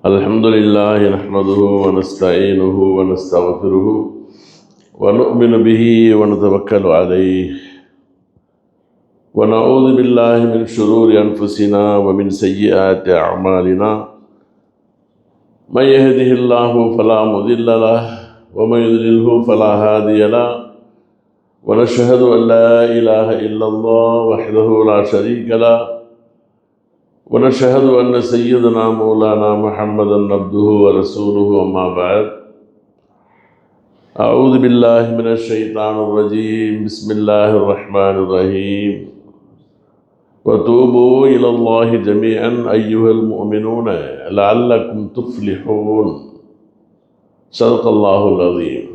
الحمد لله نحمده ونستعينه ونستغفره ونؤمن به ونتوكل عليه ونعوذ بالله من شرور أنفسنا ومن سيئات أعمالنا من يهده الله فلا مضل له ومن يضلله فلا هادي له ونشهد أن لا إله إلا الله وحده لا شريك له ونشهد أن سيدنا مولانا محمدا عبده ورسوله أما بعد أعوذ بالله من الشيطان الرجيم بسم الله الرحمن الرحيم وتوبوا إلى الله جميعا أيها المؤمنون لعلكم تفلحون صدق الله العظيم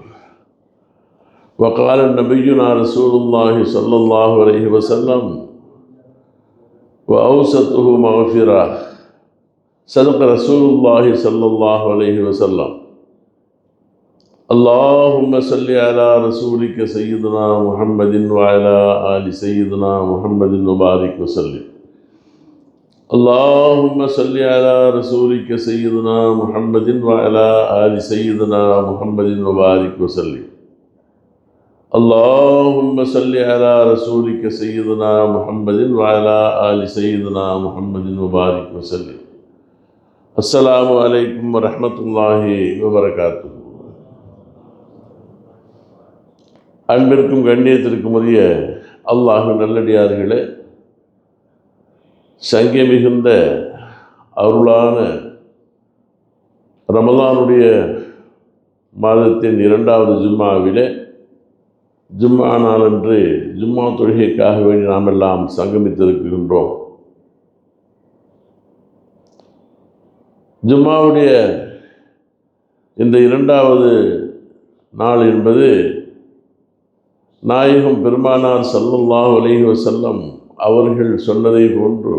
وقال نبينا رسول الله صلى الله عليه وسلم وأوسطه مغفرة صدق رسول الله صلى الله عليه وسلم اللهم صل على رسولك سيدنا محمد وعلى آل سيدنا محمد وبارك وسلم اللهم صل على رسولك سيدنا محمد وعلى آل سيدنا محمد وبارك وسلم اللهم صل على رسولك سيدنا محمد وعلى آل سيدنا محمد وبارك وسلم السلام عليكم ورحمة الله وبركاته. அன்பிற்கும் கண்ணியத்திற்கும் உரிய அல்லாஹ்வின் நல்லடியார்களே, சங்கை மிகுந்த அருளான ரமலானுடைய மாதத்தின் 2வது ஜும்மாவிலே ஜும்மா நாளன்று ஜும்மா தொழுகைக்காக வேண்டி நாம் எல்லாம் சங்கமித்திருக்கின்றோம். ஜும்மாவுடைய இந்த 2வது நாள் என்பது நாயகம் பெருமானார் ஸல்லல்லாஹு அலைஹி வஸல்லம் அவர்கள் சொன்னதை போன்று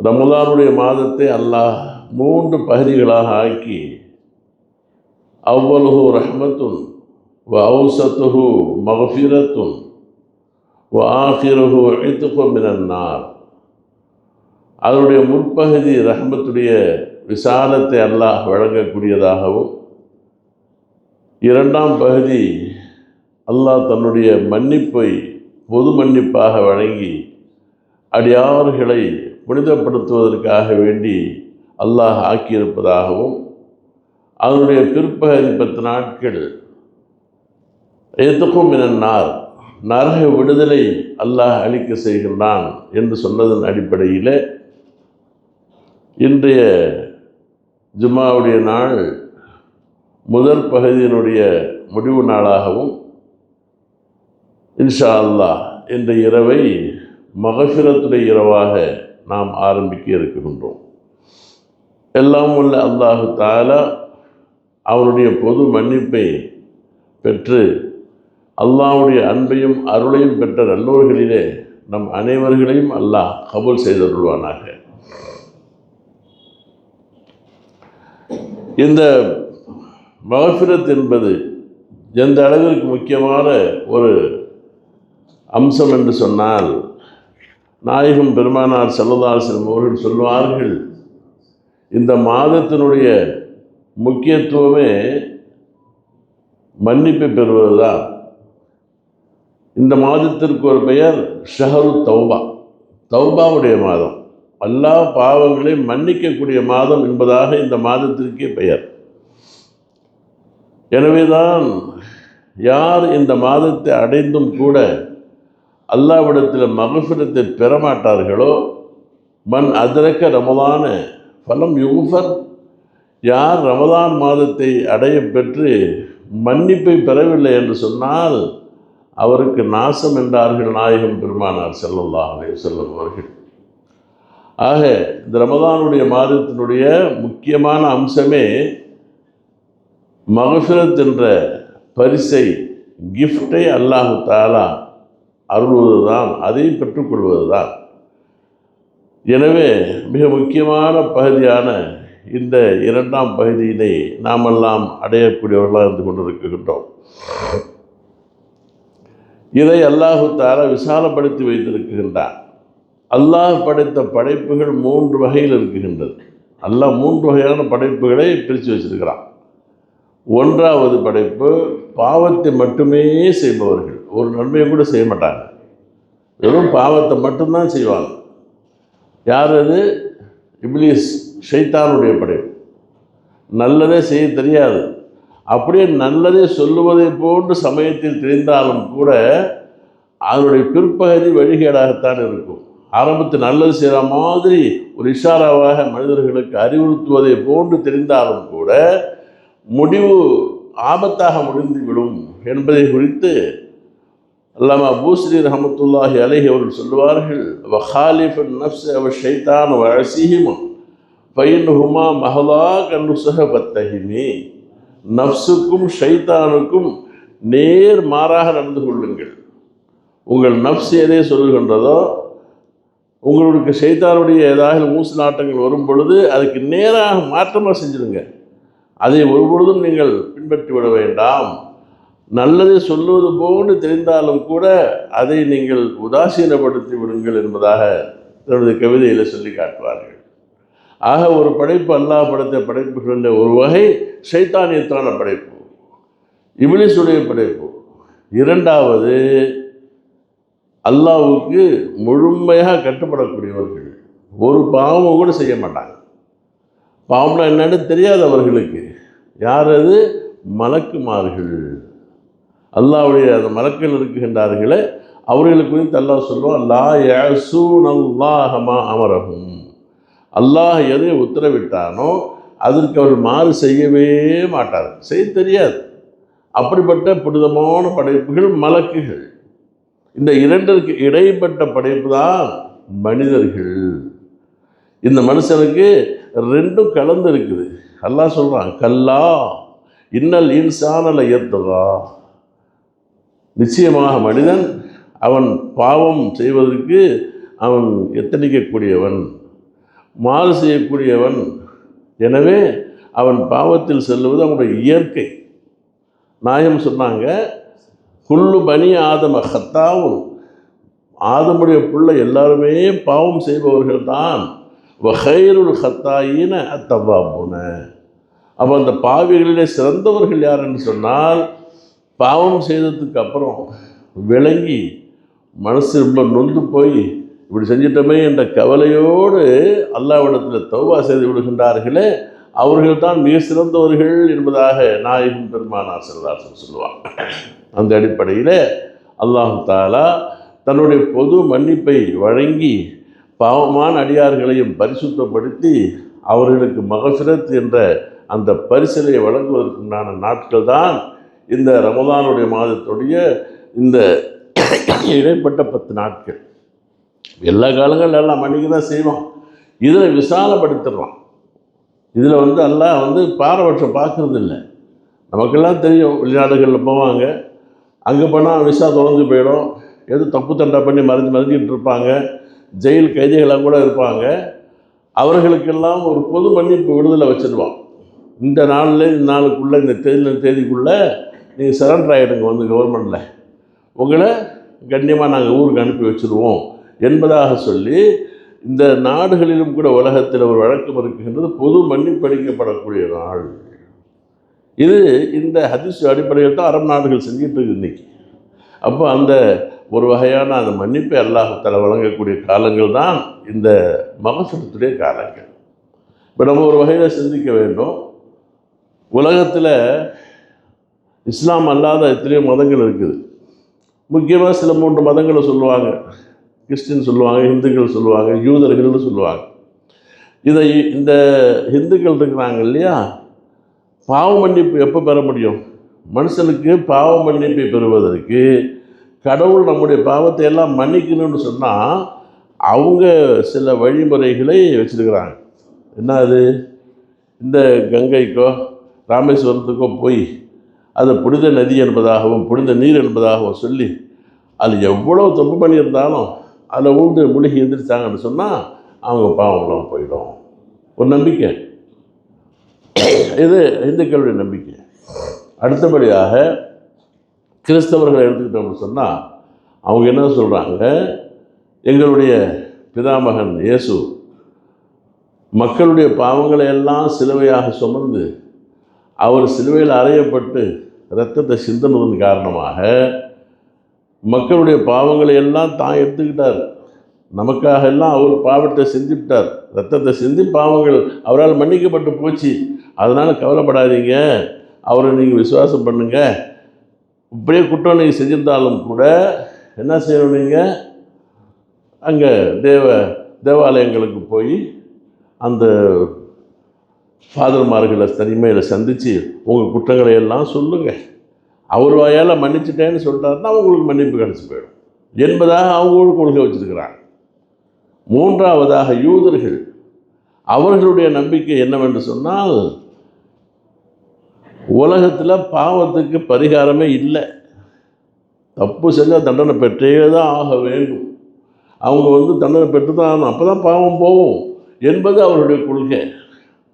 ரமலானுடைய மாதத்தை அல்லாஹ் 3 பகுதிகளாக ஆக்கி அவ்வலுஹு ரஹ்மத்துன் வஅவுஸத்துஹு மக்ஃபிரத்துன் வஆகிருஹு இத்கு மினன் நார். அதனுடைய முற்பகுதி ரஹ்மத்துடைய விசாலத்தை அல்லாஹ் வழங்கக்கூடியதாகவும், 2ஆம் பகுதி அல்லாஹ் தன்னுடைய மன்னிப்பை பொது மன்னிப்பாக வழங்கி அடியார்களை புனிதப்படுத்துவதற்காக வேண்டி அல்லாஹ் ஆக்கியிருப்பதாகவும், அதனுடைய பிற்பகுதி 10 நாட்கள் எதுக்கும் மினன்னார் நரக விடுதலை அல்லாஹ் அளிக்க செய்கின்றான் என்று சொன்னதன் அடிப்படையில் இன்றைய ஜும்மாவுடைய நாள் முதற் பகுதியினுடைய முடிவு நாளாகவும், இன்ஷா அல்லாஹ் இந்த இரவை மகஃபிரத்துடைய இரவாக நாம் ஆரம்பிக்க இருக்கின்றோம். எல்லாம் உள்ள அல்லாஹு தஆலா அவனுடைய பொது மன்னிப்பை பெற்று அல்லாஹ்வுடைய அன்பையும் அருளையும் பெற்ற நல்லோர்களிலே நம் அனைவர்களையும் அல்லாஹ் கபூல் செய்தருள்வானாக. இந்த மக்ஃபிரத் என்பது எந்த அளவிற்கு முக்கியமான ஒரு அம்சம் என்று சொன்னால், நாயகம் பெருமானார் ஸல்லல்லாஹு அலைஹி வஸல்லம் அவர்கள் சொல்வார்கள், இந்த மாதத்தினுடைய முக்கியத்துவமே மன்னிப்பை பெறுவது தான். இந்த மாதத்திற்கு ஒரு பெயர் ஷஹரு தௌபா, தௌபாவுடைய மாதம், அல்லாஹ் பாவங்களை மன்னிக்கக்கூடிய மாதம் என்பதாக இந்த மாதத்திற்கே பெயர். எனவேதான் யார் இந்த மாதத்தை அடைந்தும் கூட அல்லாஹ்விடத்தில் மக்ஃபிரத்தை பெறமாட்டார்களோ, மன் அதரக்க ரமலான ஃபலம் யுஃபர், யார் ரமலான் மாதத்தை அடைய பெற்று மன்னிப்பை பெறவில்லை என்று சொன்னால் அவருக்கு நாசம் என்றார்கள் நாயகம் பெருமானார் ஸல்லல்லாஹு அலைஹி வஸல்லம் அவர்கள். ஆக இந்த ரமலானுடைய மாதத்தினுடைய முக்கியமான அம்சமே மக்ஃபிரத் என்ற பரிசை, கிஃப்டை அல்லாஹு தஆலா அருள்வது தான், அதை பெற்றுக்கொள்வது தான். எனவே மிக முக்கியமான பகுதியான இந்த 2ஆம் பகுதியினை நாமெல்லாம் அடையக்கூடியவர்களாக இருந்து கொண்டிருக்கின்றோம். இதை அல்லாஹு தஆலா விசாலப்படுத்தி வைத்திருக்கின்றான். அல்லாஹ் படைத்த படைப்புகள் 3 வகையில் இருக்கின்றது. அல்லாஹ் 3 வகையான படைப்புகளை பிரித்து வச்சிருக்கிறான். 1வது படைப்பு பாவத்தை மட்டுமே செய்பவர்கள், ஒரு நன்மையை கூட செய்ய மாட்டாங்க, வெறும் பாவத்தை மட்டும்தான் செய்வாங்க. யார் அது? இப்லீஸ், ஷைத்தானுடைய படைப்பு. நல்லதே செய்ய தெரியாது, அப்படியே நல்லதே சொல்லுவதை போன்று சமயத்தில் தெரிந்தாலும் கூட அதனுடைய பிற்பகுதி வழிகேடாகத்தான் இருக்கும். ஆரம்பத்தில் நல்லது செய்கிற மாதிரி ஒரு இஷாராவாக மனிதர்களுக்கு அறிவுறுத்துவதை போன்று தெரிந்தாலும் கூட முடிவு ஆபத்தாக முடிந்துவிடும் என்பதை குறித்து அல்லாமா பூஸ்ரி ரஹமத்துல்லாஹி அலைஹி அவர்கள் சொல்லுவார்கள், வஹாலிஃபுன் நஃப்ஸ் அவ ஷைத்தான் வ அஸீஹிமா ஃபைன்ஹுமா மஹலா கன்னுஸஹ பத்தஹிமி. நஃப்ஸுக்கும் ஷைத்தானுக்கும் நேர் மாறாக நடந்து கொள்ளுங்கள். உங்கள் நஃப்ஸ் எதை சொல்லுகின்றதோ, உங்களுக்கு ஷைத்தானுடைய ஏதாவது மூசு நாட்டங்கள் வரும் பொழுது அதுக்கு நேராக மாற்றமாக செஞ்சுடுங்க. அதை ஒருபொழுதும் நீங்கள் பின்பற்றி விட வேண்டாம். நல்லதை சொல்லுவது போன்று தெரிந்தாலும் கூட அதை நீங்கள் உதாசீனப்படுத்தி விடுங்கள் என்பதாக தன்னுடைய கவிதையில் சொல்லி காட்டுவார்கள். ஆக ஒரு படைப்பு, அல்லாஹ் படைத்த படைப்புகளில் ஒரு வகை ஷைத்தானியத்தான படைப்பு, இப்லீஸுடைய படைப்பு. 2வது அல்லாஹ்வுக்கு முழுமையாக கட்டுப்படக்கூடியவர்கள், ஒரு பாவமும் கூட செய்ய மாட்டாங்க. பாவம்னா என்னன்னு தெரியாது அவர்களுக்கு. யார் அது? மலக்குமார்கள். அல்லாஹ்வுடைய அந்த மலக்கள் இருக்குகின்றார்களே, அவர்களுக்கு குறித்து அல்லாஹ் சொல்லுவான், லா யஸூனல்லாஹ மா அமரஹும். அல்லாஹ் எதை உத்தரவிட்டானோ அதற்கு அவர் மாறு செய்யவே மாட்டார், செய்ய தெரியாது. அப்படிப்பட்ட புனிதமான படைப்புகள் மலக்குகள். இந்த 2ற்கு இடைப்பட்ட படைப்பு தான் மனிதர்கள். இந்த மனுஷனுக்கு 2ம் கலந்து இருக்குது. அல்லாஹ் சொல்கிறான், கல்லா இன்னல் இன்சான லயத்கா. நிச்சயமாக மனிதன் அவன் பாவம் செய்வதற்கு அவன் எத்தனிக்கக்கூடியவன், மாறு செய்யக்கூடியவன். எனவே அவன் பாவத்தில் செல்லுவது அவனுடைய இயற்கை. நாயம் சொன்னாங்க, குல்லு பனி ஆதம ஹத்தாவும். ஆதமுடைய பிள்ளை எல்லாருமே பாவம் செய்பவர்கள் தான். வஹைருல் ஹத்தாயின அத்தவாபுன. அப்போ அந்த பாவிகளிலே சிறந்தவர்கள் யார் என்று சொன்னால், பாவம் செய்ததுக்கு அப்புறம் விளங்கி மனசு ரொம்ப நொந்து போய் இப்படி செஞ்சிட்டோமே என்ற கவலையோடு அல்லாஹ்விடத்தில் தௌபா செய்து விடுகின்றார்களே, அவர்கள் தான் மிக சிறந்தவர்கள் என்பதாக நாயகம் பெருமானார் ஸல்லல்லாஹு அலைஹி வஸல்லம் சொல்லுவாங்க. அந்த அடிப்படையில் அல்லாஹ் தஆலா தன்னுடைய பொது மன்னிப்பை வழங்கி பாவமான அடியார்களையும் பரிசுத்தப்படுத்தி அவர்களுக்கு மகஃபிரத் என்ற அந்த பரிசலை வழங்குவதற்குண்டான நாட்கள் தான் இந்த ரமலானுடைய மாதத்துடைய இந்த இடைப்பட்ட 10 நாட்கள். எல்லா காலங்கள் எல்லாம் மன்னிக்க தான் செய்வோம். இதில் விசாலப்படுத்திடுறோம். இதில் அல்லாஹ் பாரபட்சம் பார்க்கறது இல்லை. நமக்கெல்லாம் தெரியும், வெளிநாடுகளில் போவாங்க, அங்கே போனால் விசா தொலைஞ்சு போயிடும், எது தப்பு தண்டா பண்ணி மறைஞ்சிக்கிட்டு இருப்பாங்க, ஜெயில் கைதிகளாக கூட இருப்பாங்க. அவர்களுக்கெல்லாம் ஒரு பொது மன்னிப்பு விடுதலை வச்சுடுவான். இந்த நாளில் இந்த நாளுக்குள்ளே, இந்த தேதிக்குள்ளே நீங்கள் சரண்டர் ஆகிடுங்க, கவர்மெண்ட்டில் உங்களை கண்ணியமாக நாங்கள் ஊருக்கு அனுப்பி வச்சுருவோம் என்பதாக சொல்லி இந்த நாடுகளிலும் கூட உலகத்தில் ஒரு வழக்கம் இருக்கின்றது, பொது மன்னிப்பு அளிக்கப்படக்கூடிய நாள் இது. இந்த ஹதீஸ் அடிப்படையில் தான் அரபு நாடுகள் செஞ்சிட்டு இருக்குது இன்றைக்கி. அப்போ அந்த ஒரு வகையான அந்த மன்னிப்பை அல்லாஹ் தஆலா வழங்கக்கூடிய காலங்கள் தான் இந்த மகஃபிரத்துடைய காலங்கள். இப்போ நம்ம ஒரு வகையில் சிந்திக்க வேண்டும், உலகத்தில் இஸ்லாம் அல்லாத எத்தனையோ மதங்கள் இருக்குது. முக்கியமாக சில 3 மதங்களை சொல்லுவாங்க. கிறிஸ்டின் சொல்லுவாங்க, இந்துக்கள் சொல்லுவாங்க, யூதர்கள்னு சொல்லுவாங்க. இந்த இந்துக்கள் இருக்கிறாங்க இல்லையா, பாவ மன்னிப்பு எப்போ பெற முடியும்? மனுஷனுக்கு பாவ மன்னிப்பை பெறுவதற்கு கடவுள் நம்முடைய பாவத்தை எல்லாம் மன்னிக்கணும்னு சொன்னால் அவங்க சில வழிமுறைகளை வச்சுருக்கிறாங்க. என்ன அது? இந்த கங்கைக்கோ ராமேஸ்வரத்துக்கோ போய் அது புனித நதி என்பதாகவும் புனித நீர் என்பதாகவும் சொல்லி அது எவ்வளோ தப்பு பண்ணியிருந்தாலும் அதில் ஊண்டு முழுகி எழுந்திரிச்சாங்கன்னு சொன்னால் அவங்க பாவம்லாம் போயிடும். ஒரு நம்பிக்கை இது, இந்துக்களுடைய நம்பிக்கை. அடுத்தபடியாக கிறிஸ்தவர்களை எடுத்துக்கிட்டோம்னு சொன்னால் அவங்க என்ன சொல்கிறாங்க, எங்களுடைய பிதாமகன் இயேசு மக்களுடைய பாவங்களை எல்லாம் சிலுவையாக சுமந்து அவர் சிலுவையில் அறையப்பட்டு இரத்தத்தை சிந்தினதன் காரணமாக மக்களுடைய பாவங்களை எல்லாம் தான் எடுத்துக்கிட்டார். நமக்காக எல்லாம் அவர் பாவத்தை செஞ்சுவிட்டார். இரத்தத்தை சிந்தி பாவங்கள் அவரால் மன்னிக்கப்பட்டு போச்சு. அதனால் கவலைப்படாதீங்க, அவரை நீங்கள் விசுவாசம் பண்ணுங்க. இப்படியே குற்றம் நீங்கள் செஞ்சிருந்தாலும் கூட என்ன செய்யணும், நீங்கள் அங்கே தேவாலயங்களுக்கு போய் அந்த ஃபாதர்மார்களை தனிமையில் சந்தித்து உங்கள் குற்றங்களை எல்லாம் சொல்லுங்கள். அவர் வாயால் மன்னிச்சிட்டேன்னு சொல்லிட்டாருன்னா அவங்களுக்கு மன்னிப்பு கிடச்சி போயிடும் என்பதாக அவங்களுக்கு கொள்கை வச்சுருக்கிறாங்க. மூன்றாவதாக யூதர்கள், அவர்களுடைய நம்பிக்கை என்னவென்று சொன்னால், உலகத்தில் பாவத்துக்கு பரிகாரமே இல்லை. தப்பு செஞ்சால் தண்டனை பெற்றே தான் ஆக வேண்டும். அவங்க தண்டனை பெற்று தான் ஆகணும், அப்போ தான் பாவம் போகும் என்பது அவருடைய கொள்கை.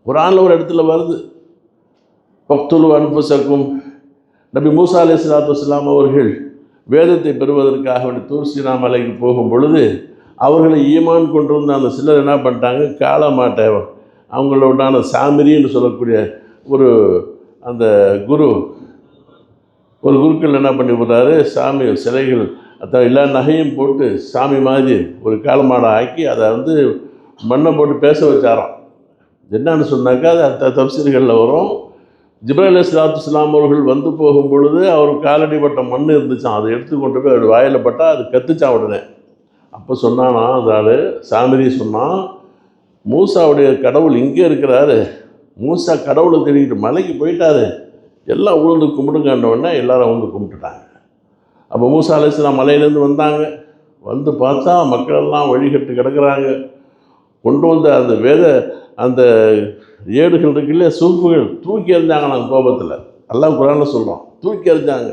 குர்ஆனில் ஒரு இடத்துல வருது, பக்துலு அன்புசக்கும். நபி மூசா அலைஹிஸ்ஸலாத்து வஸ்ஸலாம் அவர்கள் வேதத்தை பெறுவதற்காக தூர் சீனா மலைக்கு போகும் பொழுது அவர்களை ஈமான் கொண்டு வந்த அந்த சிலர் என்ன பண்ணிட்டாங்க, காளமாட்டை அவங்களோடான சாமிரின்னு சொல்லக்கூடிய ஒரு அந்த குருக்கள் என்ன பண்ணி போட்டாரு, சாமி சிலைகள் எல்லா நகையும் போட்டு சாமி மாதிரி ஒரு காளமாடை ஆக்கி அதை மண்ணை போட்டு பேச வச்சாராம். என்னன்னு சொன்னாக்கா, அது தப்சீர்களில் வரும். ஜிப்ரீல் அலைஹிஸ்ஸலாத்து வஸ்ஸலாம் அவர்கள் போகும் பொழுது அவர் காலடி பட்ட மண் இருந்துச்சான், அதை எடுத்து கொண்டு போய் அவர் வாயில் பட்டால் அது கத்துச்சான் உடனே. அப்போ சொன்னானா அதால் சாமிரி சொன்னான், மூசாவுடைய கடவுள் இங்கே இருக்கிறாரு, மூசா கடவுளை தேடிக்கிட்டு மலைக்கு போயிட்டாரு, எல்லாம் உழுந்து கும்பிடுங்கன்னொடனே எல்லாரும் உழுந்து கும்பிட்டுட்டாங்க. அப்போ மூசா அலைஹிஸ்ஸலாம் மலையிலேருந்து வந்தாங்க. பார்த்தா மக்களெல்லாம் வழிகட்டு கிடக்கிறாங்க. கொண்டு வந்த அந்த ஏடுகள் இருக்கு இல்லையா, சூப்புகள் தூக்கி எறிஞ்சாங்க. நாங்கள் கோபத்தில் எல்லாம் குர்ஆனில் சொல்கிறோம், தூக்கி எறிஞ்சாங்க.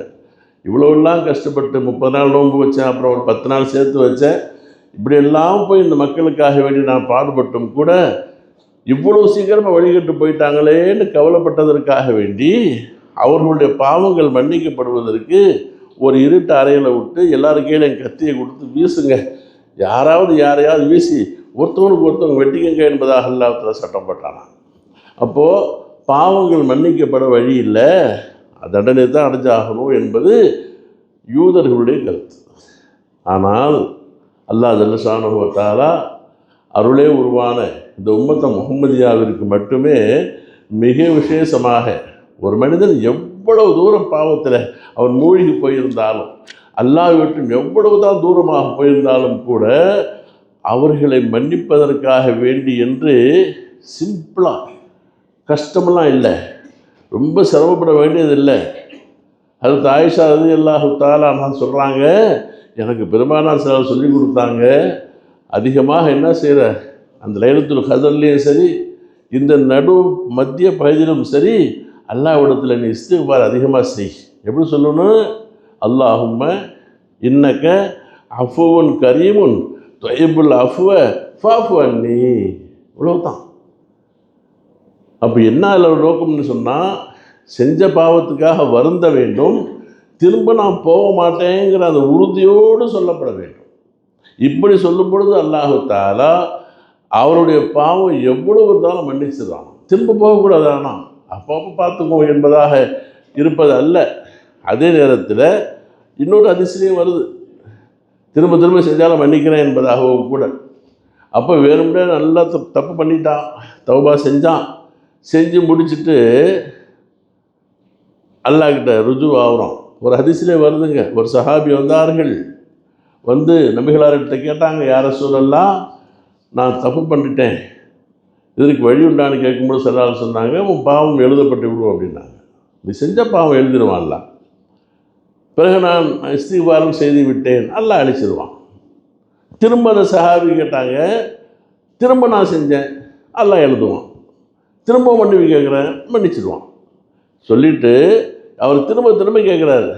இவ்வளோலாம் கஷ்டப்பட்டு 30 நாள் நோன்பு வச்சேன், அப்புறம் ஒரு 10 நாள் சேர்த்து வச்சேன், இப்படியெல்லாம் போய் இந்த மக்களுக்காக வேண்டி நான் பாடுபட்டும் கூட இவ்வளோ சீக்கிரமாக வழிகட்டு போயிட்டாங்களேன்னு கவலைப்பட்டதற்காக வேண்டி அவர்களுடைய பாவங்கள் மன்னிக்கப்படுவதற்கு ஒரு இருட்டு அறையில் விட்டு எல்லாரும் கீழே கத்தியை கொடுத்து வீசுங்க, யாரையாவது வீசி ஒருத்தவனுக்கு ஒருத்தவங்க வெட்டிக்கங்க என்பதாக அல்லாஹ் சட்டம் போட்டானா. அப்போது பாவங்கள் மன்னிக்கப்பட வழி இல்லை, தண்டனை தான் அடைஞ்சாகணும் என்பது யூதர்களுடைய கருத்து. ஆனால் அல்லாஹ் ஜல்ல ஷானஹு வ தஆலா அருளே உருவான இந்த உம்மத்த முஹம்மதியாவிற்கு மட்டுமே மிக விசேஷமாக ஒரு மனிதன் எவ்வளவு தூரம் பாவத்தில் அவன் மூழ்கி போயிருந்தாலும், அல்லாஹ் விட்டு எவ்வளவு தான் தூரமாக போயிருந்தாலும் கூட அவர்களை மன்னிப்பதற்காக வேண்டி என்று சிம்பிளாக, கஷ்டமெல்லாம் இல்லை, ரொம்ப சிரமப்பட வேண்டியதில்லை. ஹஜ்ரத் ஆயிஷா ரலியல்லாஹு தஆலா அன்ஹா சொல்கிறாங்க, எனக்கு பெருமானார் ஸல்லல்லாஹு சொல்லி கொடுத்தாங்க, அதிகமாக என்ன செய்கிற அந்த லைலத்துல் கத்ர்லையும் சரி, இந்த மத்திய பகுதியிலும் சரி, அல்லாஹ்விடத்தில் நீ இஸ்திக்பார் அதிகமாக செய். எப்படி சொல்லணும், அல்லாஹும்ம இன்னக அஃபுவுன் கரீமுன் துஹிப்புல் அஃப்வ ஃபஅஃபு அன்னி. இவ்வளவுதான். அப்போ என்ன அதில் நோக்கம்னு சொன்னால், செஞ்ச பாவத்துக்காக வருந்த வேண்டும், திரும்ப நான் போக மாட்டேங்கிற அந்த உறுதியோடு சொல்லப்பட வேண்டும். இப்படி சொல்லும் பொழுது அல்லாஹு தஆலா அவருடைய பாவம் எவ்வளவு இருந்தாலும் மன்னிச்சிடலாம், திரும்ப போகக்கூடாது, ஆனால் அப்பப்போ பார்த்துக்குவோம் என்பதாக இருப்பது அல்ல. அதே நேரத்தில் இன்னொரு அதிசயம் வருது, திரும்ப திரும்ப செஞ்சாலும் மன்னிக்கிறேன் என்பதாகவும் கூட. அப்போ வேணும்னே நல்லா தப்பு பண்ணிட்டான், தௌபா செஞ்சு முடிச்சுட்டு அல்லாஹ்கிட்ட ருஜு ஆகிறோம். ஒரு ஹதீஸிலே வருதுங்க, ஒரு சஹாபி வந்தார்கள், நபிகளார்கிட்ட கேட்டாங்க, யா ரசூலல்லாஹ் நான் தப்பு பண்ணிட்டேன், இதற்கு வழி உண்டான்னு கேட்கும்போது ஸல்லல்லாஹு சொன்னாங்க, உன் பாவம் எழுதப்பட்டு விடுவோம் அப்படின்னாங்க. நீ செஞ்ச பாவம் எழுதிடுவான்ல, பிறகு நான் இஸ்திக்பாரும் செய்து விட்டேன், அல்லாஹ் அழிச்சிடுவான். திரும்ப அந்த சஹாபி கேட்டாங்க, திரும்ப நான் செஞ்சேன், அல்லாஹ் எழுதுவான். திரும்ப மன்னிப்பு கேட்குறேன், மன்னிச்சிடுவான். சொல்லிவிட்டு அவர் திரும்ப கேட்குறாரு.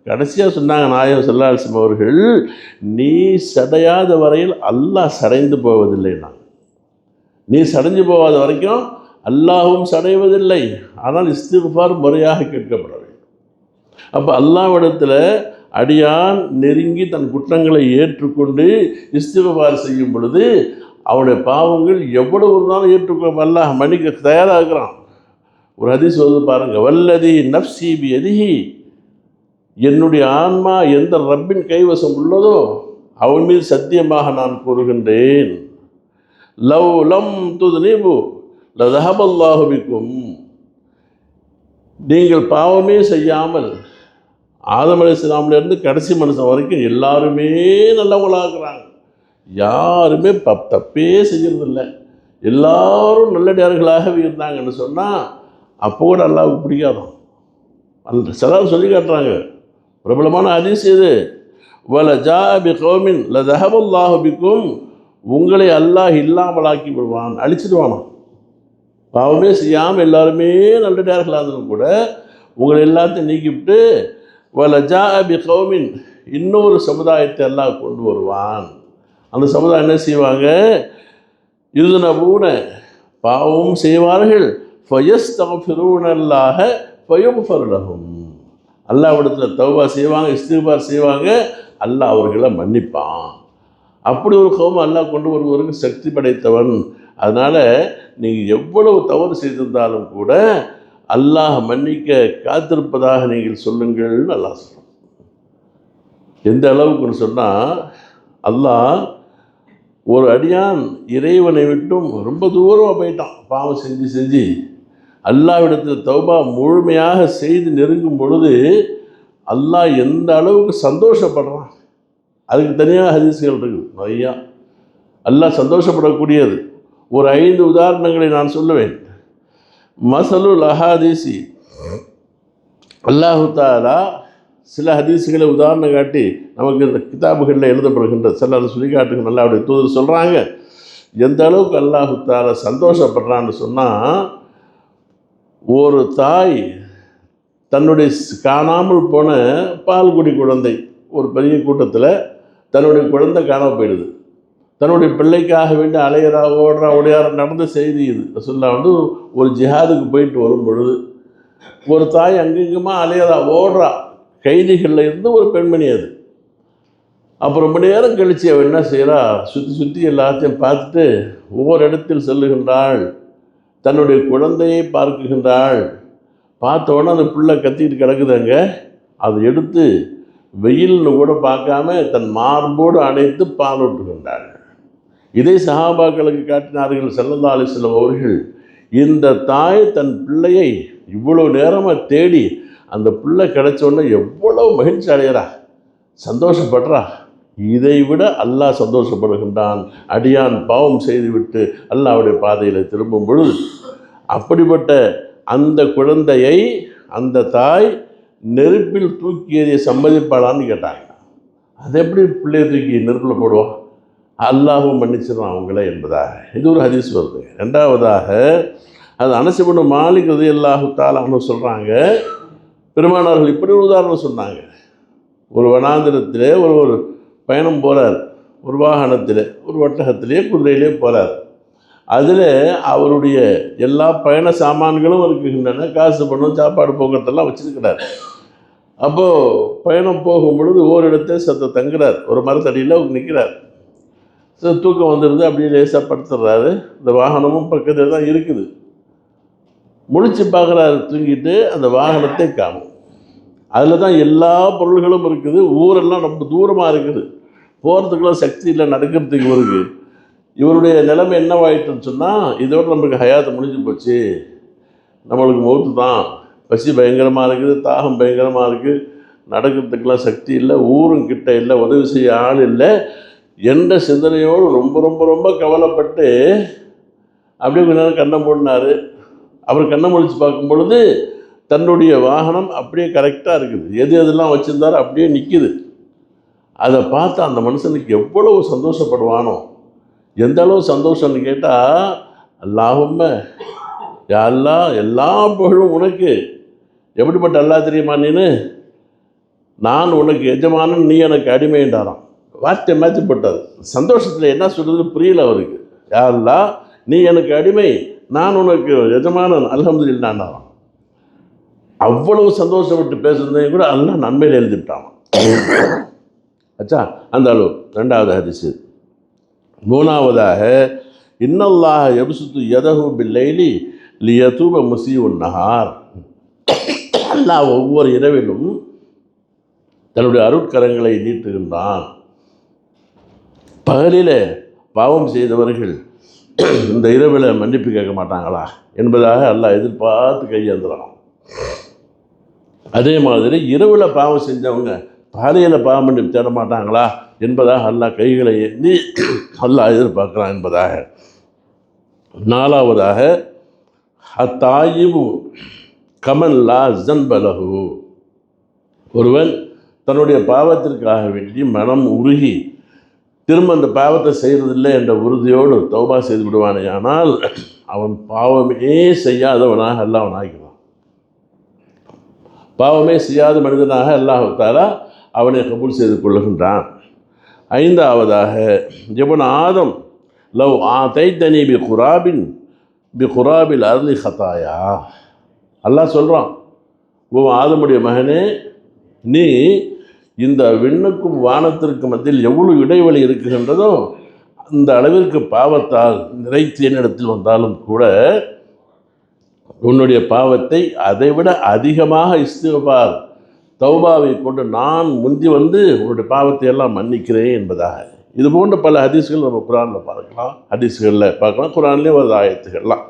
கடைசியாக சொன்னாங்க நாயகம் ஸல்லல்லாஹு அலைஹி வஸல்லம் அவர்கள், நீ சடையாத வரையில் அல்லாஹ் சடைந்து போவதில்லைன்னா, நீ சடைஞ்சு போகாத வரைக்கும் அல்லாஹும் சடைவதில்லை. ஆனால் இஸ்திக்பார் முறையாக கேட்கப்பட வேண்டும். அப்போ அல்லாஹ்விடத்தில் அடியான் நெருங்கி தன் குற்றங்களை ஏற்றுக்கொண்டு இஸ்திக்பார் செய்யும் பொழுது அவனுடைய பாவங்கள் எவ்வளவு இருந்தாலும் ஏற்றுக்கொள்ள அல்லாஹ் மன்னிக்க தயாராக இருக்கிறான். ஒரு ஹதீஸ் வந்து பாருங்கள், வல்லதி நஃப்சி பியதிஹி, என்னுடைய ஆன்மா எந்த ரப்பின் கைவசம் உள்ளதோ அவன் மீது சத்தியமாக நான் கூறுகின்றேன், லவ் லம் துத்னிபு லதஹபல்லாஹு பிக்கும், நீங்கள் பாவமே செய்யாமல் ஆதம் அலைஹிஸ்ஸலாமிலிருந்து கடைசி மனுஷன் வரைக்கும் எல்லாருமே நல்லவங்களாகிறாங்க. யாருமே தப்பே செய்கிறதில்லை, எல்லாரும் நல்லடியார்களாகவே இருந்தாங்கன்னு சொன்னால் அப்போ கூட அல்லாஹ்வுக்கு பிடிக்காதான். சிலர் சொல்லி காட்டுறாங்க, பிரபலமான ஹதீஸ் இது, வல ஜா பி கௌமின் லதஹபல்லாஹு பிக்கும், உங்களை அல்லாஹ் இல்லாமலாக்கி விடுவான், அழிச்சிடுவானான். பாவமே செய்யாமல் எல்லாருமே நல்லடியார்களாக இருந்தாலும் கூட உங்களை எல்லாத்தையும் நீக்கிவிட்டு வல ஜா பி கௌமின், இன்னொரு சமுதாயத்தை எல்லாம் கொண்டு வருவான். அந்த சமுதாயம் என்ன செய்வாங்க, யுதுனபூன, பாவமும் செய்வார்கள், ஃபயஸ்தக்ஃபிரூனல்லாஹ ஃபயக்ஃபிர் லஹும், அல்லாஹ்விடத்தில் தௌபா செய்வாங்க, இஸ்திக்பார் செய்வாங்க, அல்லாஹ் அவர்களை மன்னிப்பான். அப்படி ஒரு கௌம் அல்லாஹ் கொண்டு வருவதற்கு சக்தி படைத்தவன். அதனால் நீங்கள் எவ்வளவு தவறு செய்திருந்தாலும் கூட அல்லாஹ் மன்னிக்க காத்திருப்பதாக நீங்கள் சொல்லுங்கள்னு அல்லாஹ் சொல்கிறான். எந்த அளவுக்குன்னு சொன்னால், அல்லாஹ் ஒரு அடியான் இறைவனை விட்டும் ரொம்ப தூரமாக போயிட்டான், பாவம் செஞ்சு செஞ்சு அல்லாஹ்விடத்தில் தௌபா முழுமையாக செய்து நெருங்கும் பொழுது அல்லாஹ் எந்த அளவுக்கு சந்தோஷப்படுறான். அதுக்கு தனியாக ஹதீஸ்கள் இருக்குது நிறையா. அல்லாஹ் சந்தோஷப்படக்கூடியது ஒரு 5 உதாரணங்களை நான் சொல்லுவேன். மசலுல் அஹாதீசி, அல்லாஹு தஆலா சில ஹதீஸுகளை உதாரணம் காட்டி நமக்கு இந்த கிதாபுகளில் எழுதப்படுகின்ற சில சொல்லி காட்டுங்க. அல்லாஹ்வுடைய தூதர் சொல்கிறாங்க, எந்த அளவுக்கு அல்லாஹு தஆலா சந்தோஷப்படுறான்னு சொன்னால், ஒரு தாய் தன்னுடைய காணாமல் போன பால்குடி குழந்தை, ஒரு பெரிய கூட்டத்தில் தன்னுடைய குழந்தை காணாமல் போயிடுது, தன்னுடைய பிள்ளைக்காக வேண்டி அலையிறா ஓடுறா உடையார நடந்த செய்தி இது. ரசூலுல்லாஹ் வந்து ஒரு ஜிஹாதுக்கு போயிட்டு வரும் பொழுது ஒரு தாய் அங்கங்கமா அலையிறா ஓடுறா, கைதிகளில் இருந்து ஒரு பெண்மணி அது. அப்புறம் ரொம்ப நேரம் கழித்து அவள் என்ன செய்கிறா, சுற்றி சுற்றி எல்லாத்தையும் பார்த்துட்டு ஒவ்வொரு இடத்தில் செல்லுகின்றாள், தன்னுடைய குழந்தையை பார்க்குகின்றாள். பார்த்த உடனே அந்த பிள்ளை கத்திக்கிட்டு கிடக்குதுங்க, அதை எடுத்து வெயில்னு கூட பார்க்காம தன் மார்போடு அணைத்து பால் ஊட்டுகின்றாள். இதை சஹாபாக்களுக்கு காட்டினார்கள் ஸல்லல்லாஹு அலைஹி வஸல்லம் அவர்கள். இந்த தாய் தன் பிள்ளையை இவ்வளவு நேரமாக தேடி அந்த பிள்ளை கிடைச்சோடனே எவ்வளவு மகிழ்ச்சி அடைகிறா, சந்தோஷப்படுறா. இதை விட அல்லாஹ் சந்தோஷப்படுகின்றான் அடியான் பாவம் செய்துவிட்டு அல்லாஹ்வுடைய பாதையில் திரும்பும் பொழுது. அப்படிப்பட்ட அந்த குழந்தையை அந்த தாய் நெருப்பில் தூக்கி எறிய சம்மதிப்பாளான்னு கேட்டாங்க. அது எப்படி பிள்ளையை தூக்கி நெருப்பில் போடுவான், அல்லாஹும் மன்னிச்சிடறான் அவங்கள என்பதாக இது ஒரு ஹதீஸ் வருது. ரெண்டாவதாக அது அனஸ் இப்னு மாலிக் ரலியல்லாஹு தஆலா அன்ஹு சொல்கிறாங்க, பெருமானார்கள் இப்படி ஒரு உதாரணம் சொன்னாங்க. ஒரு வனாந்திரத்திலே ஒரு பயணம் போகிறார், ஒரு வாகனத்தில் ஒரு ஒட்டகத்திலே குதிரையிலே போகிறார். அதில் அவருடைய எல்லா பயண சாமான்களும் இருக்கின்றன, காசு பணம் சாப்பாடு போக்குறதெல்லாம் வச்சுருக்கிறார். அப்போது பயணம் போகும் பொழுது ஓரிடத்தை தங்குறார், ஒரு மரத்தடியில் நிற்கிறார். தூக்கம் வந்துடுது, அப்படியே லேசாக படுத்துடுறாரு. இந்த வாகனமும் பக்கத்தில் தான் இருக்குது. முழிச்சு பார்க்குறாரு, தூங்கிட்டு அந்த வாகனத்தை காணும். அதில் தான் எல்லா பொருள்களும் இருக்குது, ஊரெல்லாம் ரொம்ப தூரமாக இருக்குது, போகிறதுக்கெல்லாம் சக்தி இல்லை, நடக்கிறதுக்கு இருக்குது. இவருடைய நிலைமை என்னவாயிட்டுன்னு சொன்னால், இதோடு நம்மளுக்கு ஹயாத்தை முடிஞ்சு போச்சு, நம்மளுக்கு மௌத்து தான், பசி பயங்கரமாக இருக்குது, தாகம் பயங்கரமாக இருக்குது, நடக்கிறதுக்கெல்லாம் சக்தி இல்லை, ஊரும் கிட்ட இல்லை, உதவி செய்ய ஆள் இல்லை என்ற சிந்தனையோடு ரொம்ப ரொம்ப ரொம்ப கவலைப்பட்டு அப்படியே கொஞ்ச நேரம் கண்ணை மூடினார். அவர் கண்ணை முழிச்சு பார்க்கும் பொழுது தன்னுடைய வாகனம் அப்படியே கரெக்டாக இருக்குது, எது எதெல்லாம் வச்சுருந்தாரோ அப்படியே நிற்கிது. அதை பார்த்து அந்த மனுஷனுக்கு எவ்வளவு சந்தோஷப்படுவானோ, எந்த அளவு சந்தோஷம்னு கேட்டால், அல்லாஹும்ம யா அல்லாஹ் எல்லா புகழும் உனக்கு, எப்படிப்பட்ட அல்லாஹ் தெரியுமா, நான் உனக்கு எஜமானன், நீ எனக்கு அடிமைன்றாராம். வார்த்தை மாற்றி போட்டார். சந்தோஷத்தில் என்ன சொல்கிறதுன்னு புரியல அவருக்கு. யா அல்லாஹ் நீ எனக்கு அடிமை, நான் உனக்கு எஜமானன், அல்ஹம்துலில்லாஹ்னாராம். அவ்வளவு சந்தோஷப்பட்டு பேசுறதையும் கூட அல்லாஹ் நன்மையில் எழுதிவிட்டான். அச்சா, அந்த அளவு. ரெண்டாவது ஹதீஸ், மூணாவதாக இன்னல்லாஹ யப்சுத்து யதஹு பில்லைலி லியதூப முஸீஉன் நஹார், அல்லாஹ் ஒவ்வொரு இரவிலும் தன்னுடைய அருட்கரங்களை நீட்டுகின்றான். பகலில் பாவம் செய்தவர்கள் இந்த இரவில் மன்னிப்பு கேட்க மாட்டாங்களா என்பதாக அல்லாஹ் எதிர்பார்த்து கையேந்துறான். அதே மாதிரி இரவில் பாவம் செஞ்சவங்க பகலில் பாவம் மன்னிப்பு தேட மாட்டாங்களா என்பதாக அல்லாஹ் கைகளை ஏந்தி அல்லாஹ் எதிர்பார்க்கிறான் என்பதாக. நாலாவதாக அத்தாயிபு கமல்லா ஜன்பலஹு, ஒருவன் தன்னுடைய பாவத்திற்காக வேண்டி மனம் உருகி திரும்ப அந்த பாவத்தை செய்கிறதில்லை என்ற உறுதியோடு தௌபா செய்து விடுவானே, ஆனால் அவன் பாவமே செய்யாதவனாக அல்லாஹ் அவன் ஆகிறான். பாவமே செய்யாத மனிதனாக அல்லாஹ் தஆலா அவனை கபூல் செய்து கொள்ளுகின்றான். ஐந்தாவதாக இப்னு ஆதம் லவ் ஆதைதனி பிகுராபில் அர்லி ஹதாயா, அல்லாஹ் சொல்கிறான், ஓ ஆதமுடைய மகனே, நீ இந்த விண்ணுக்கும் வானத்திற்கும் மத்தியில் எவ்வளவு இடைவெளி இருக்குகின்றதோ அந்த அளவிற்கு பாவத்தால் நிறைத்து என்னிடத்தில் வந்தாலும் கூட உன்னுடைய பாவத்தை அதைவிட அதிகமாக இஸ்திக்பார் தௌபாவை கொண்டு நான் முந்தி வந்து உன்னுடைய பாவத்தை எல்லாம் மன்னிக்கிறேன் என்பதாக. இது போன்ற பல ஹதீஸ்கள் நம்ம குரானில் பார்க்கலாம், ஹதீஸ்களில் பார்க்கலாம், குரான்லேயே ஒரு ஆயத்துகள்லாம்.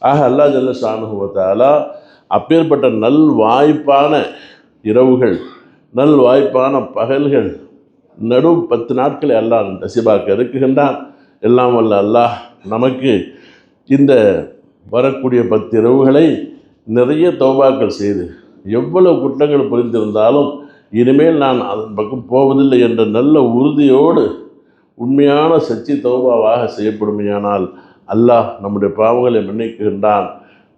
ஆக அல்லாஹ் ஜல்ல ஷானுஹு வ தஆலா அப்பேற்பட்ட நல் வாய்ப்பான இரவுகள், நல் வாய்ப்பான பகல்கள், நடு 10 நாட்களை அல்லாஹ் நசிபாக்க இருக்குகின்றான். எல்லாம் வல்ல அல்லாஹ் நமக்கு இந்த வரக்கூடிய 10 இரவுகளை நிறைய தௌபாக்கள் செய்து எவ்வளவு குற்றங்கள் புரிந்திருந்தாலும் இனிமேல் நான் அதன் பக்கம் போவதில்லை என்ற நல்ல உறுதியோடு உண்மையான சச்சி தௌபாவாக செய்யப்படுமையானால் அல்லாஹ் நம்முடைய பாவங்களை மன்னிக்கின்றான்.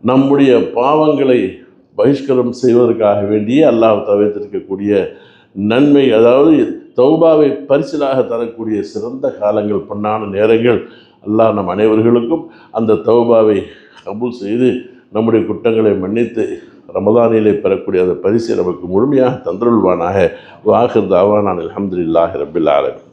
நம்முடைய பாவங்களை பகிஷ்கரம் செய்வதற்காக வேண்டியே அல்லாஹ் தவிர்த்திருக்கக்கூடிய நன்மை, அதாவது தௌபாவை பரிசிலாக தரக்கூடிய சிறந்த காலங்கள், பொன்னான நேரங்கள், அல்லாஹ் நம் அனைவர்களுக்கும் அந்த தௌபாவை கபூல் செய்து நம்முடைய குற்றங்களை மன்னித்து ரமதானிலே பெறக்கூடிய அந்த பரிசை நமக்கு முழுமையாக தந்தருள்வானாக. வாஹிர் தாவானா அல்ஹம்துலில்லாஹி ரப்பில் ஆலமீன்.